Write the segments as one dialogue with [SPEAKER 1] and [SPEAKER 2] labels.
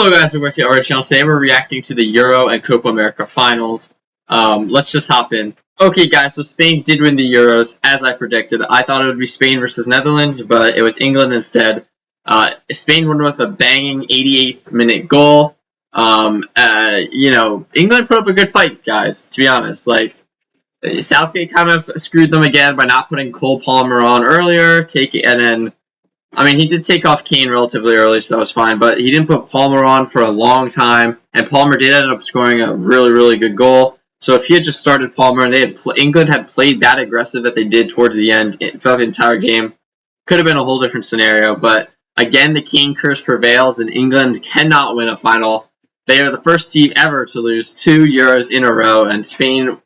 [SPEAKER 1] Hello guys, welcome back to our channel. Today we're reacting to the Euro and Copa America finals. Let's just hop in. Okay guys, so Spain did win the Euros, as I predicted. I thought it would be Spain versus Netherlands, but it was England instead. Spain won with a banging 88th minute goal. England put up a good fight, guys, to be honest. Southgate kind of screwed them again by not putting Cole Palmer on earlier, he did take off Kane relatively early, so that was fine, but he didn't put Palmer on for a long time, and Palmer did end up scoring a really, really good goal. So if he had just started Palmer and England had played that aggressive that they did towards the end throughout the entire game, could have been a whole different scenario. But again, the Kane curse prevails, and England cannot win a final. They are the first team ever to lose 2 Euros in a row, and Spain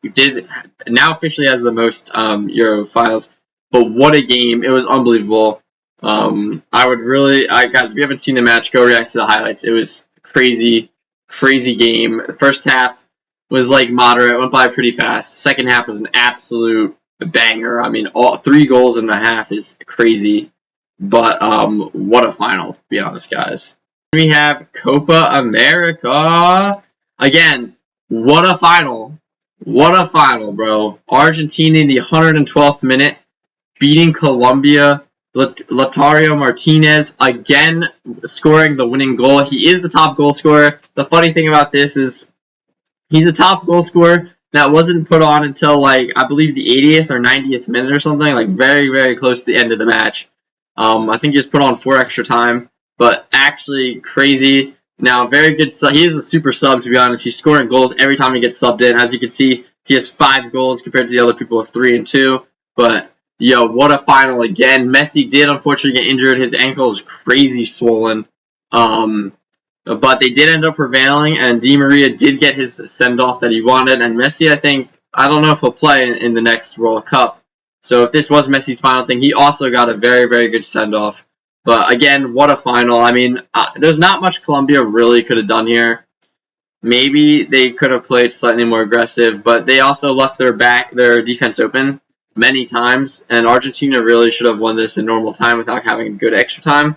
[SPEAKER 1] now officially has the most Euro finals. But what a game. It was unbelievable. Guys, if you haven't seen the match, go react to the highlights. It was crazy, crazy game. The first half was moderate, went by pretty fast. The second half was an absolute banger. All 3 goals in the half is crazy. But what a final, to be honest, guys. We have Copa America. Again, what a final. What a final, bro. Argentina in the 112th minute, beating Colombia. Lautaro Martinez again scoring the winning goal. He is the top goal scorer. The funny thing about this is he's a top goal scorer that wasn't put on until I believe the 80th or 90th minute or something, very, very close to the end of the match. I think he was put on for extra time, but actually crazy. Now, very good. He is a super sub, to be honest. He's scoring goals every time he gets subbed in. As you can see, he has 5 goals compared to the other people with 3 and 2, but yo, what a final again. Messi did unfortunately get injured. His ankle is crazy swollen. But they did end up prevailing, and Di Maria did get his send-off that he wanted. And Messi, I don't know if he'll play in the next World Cup. So if this was Messi's final thing, he also got a very, very good send-off. But again, what a final. There's not much Colombia really could have done here. Maybe they could have played slightly more aggressive, but they also left their defense open many times, and Argentina really should have won this in normal time without having good extra time.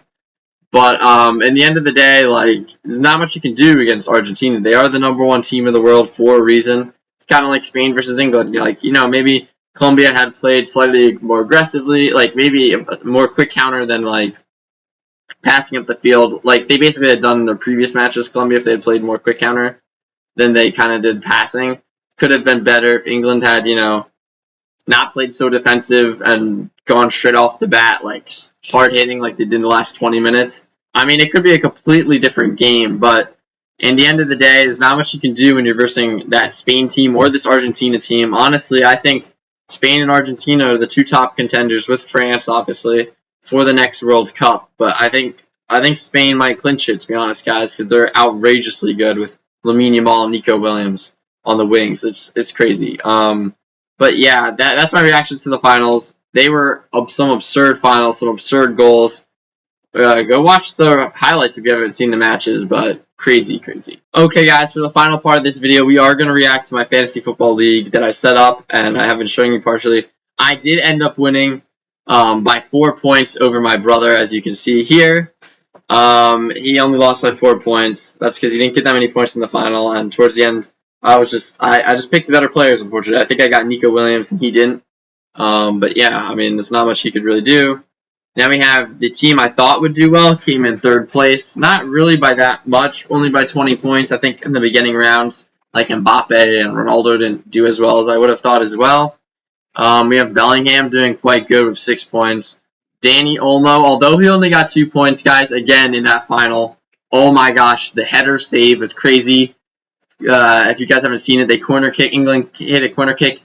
[SPEAKER 1] But in the end of the day, there's not much you can do against Argentina. They are the #1 team in the world for a reason. It's kind of like Spain versus England. Maybe Colombia had played slightly more aggressively, maybe a more quick counter than passing up the field. They basically had done in their previous matches, Colombia, if they had played more quick counter than they kind of did passing. Could have been better if England had, not played so defensive and gone straight off the bat, hard hitting like they did in the last 20 minutes. It could be a completely different game, but in the end of the day, there's not much you can do when you're versing that Spain team or this Argentina team. Honestly, I think Spain and Argentina are the 2 top contenders, with France, obviously, for the next World Cup. But I think Spain might clinch it, to be honest, guys, because they're outrageously good with Lamine Yamal and Nico Williams on the wings. It's crazy. But yeah, that's my reaction to the finals. They were some absurd finals, some absurd goals. Go watch the highlights if you haven't seen the matches, but crazy, crazy. Okay, guys, for the final part of this video, we are going to react to my fantasy football league that I set up, and I have been showing you partially. I did end up winning by 4 points over my brother, as you can see here. He only lost by 4 points. That's because he didn't get that many points in the final, and towards the end, I just picked the better players, unfortunately. I think I got Nico Williams and he didn't. But yeah, there's not much he could really do. Now we have the team I thought would do well, came in 3rd place. Not really by that much, only by 20 points. I think in the beginning rounds, Mbappe and Ronaldo didn't do as well as I would have thought as well. We have Bellingham doing quite good with 6 points. Danny Olmo, although he only got 2 points, guys, again in that final. Oh my gosh, the header save was crazy. If you guys haven't seen it, England hit a corner kick.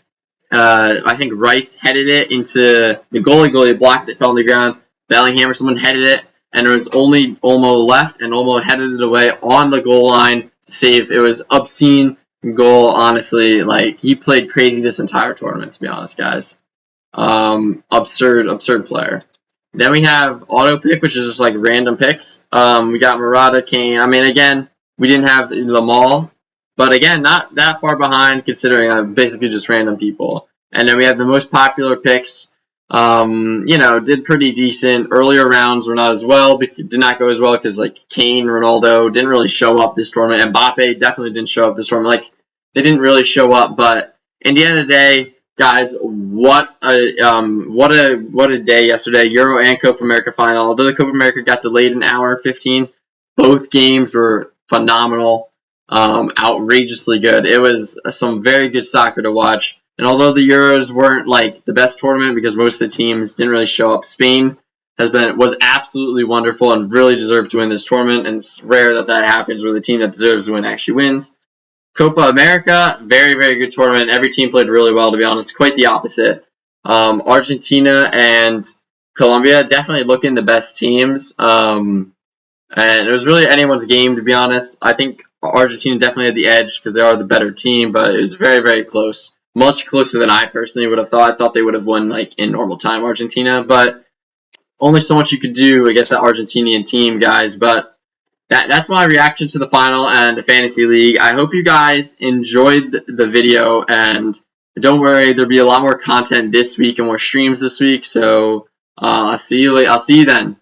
[SPEAKER 1] I think Rice headed it into the goalie. Goalie blocked it, fell on the ground. Bellingham or someone headed it, and there was only Olmo left, and Olmo headed it away on the goal line to save. It was obscene goal, honestly. He played crazy this entire tournament, to be honest, guys. Absurd player. Then we have auto pick, which is just random picks. We got Murata, Kane. Again, we didn't have Lamal. But again, not that far behind, considering I'm basically just random people. And then we have the most popular picks. You know, did pretty decent. Earlier rounds were not as well, did not go as well because like Kane, Ronaldo didn't really show up this tournament. Mbappe definitely didn't show up this tournament. Like they didn't really show up, but in the end of the day, guys, what a day yesterday. Euro and Copa America final. Although the Copa America got delayed an hour and 15, both games were phenomenal, outrageously good. It was some very good soccer to watch. And although the Euros weren't like the best tournament because most of the teams didn't really show up, Spain was absolutely wonderful and really deserved to win this tournament. And it's rare that that happens where the team that deserves to win actually wins. Copa America, very, very good tournament. Every team played really well, to be honest. Quite the opposite. Argentina and Colombia definitely looking the best teams. And it was really anyone's game, to be honest. I think Argentina definitely had the edge because they are the better team, but it was very, very close. Much closer than I personally would have thought. I thought they would have won like in normal time, Argentina, but only so much you could do against that Argentinian team, guys. But that's my reaction to the final and the fantasy league. I hope you guys enjoyed the video, and don't worry, there'll be a lot more content this week and more streams this week. So I'll see you then.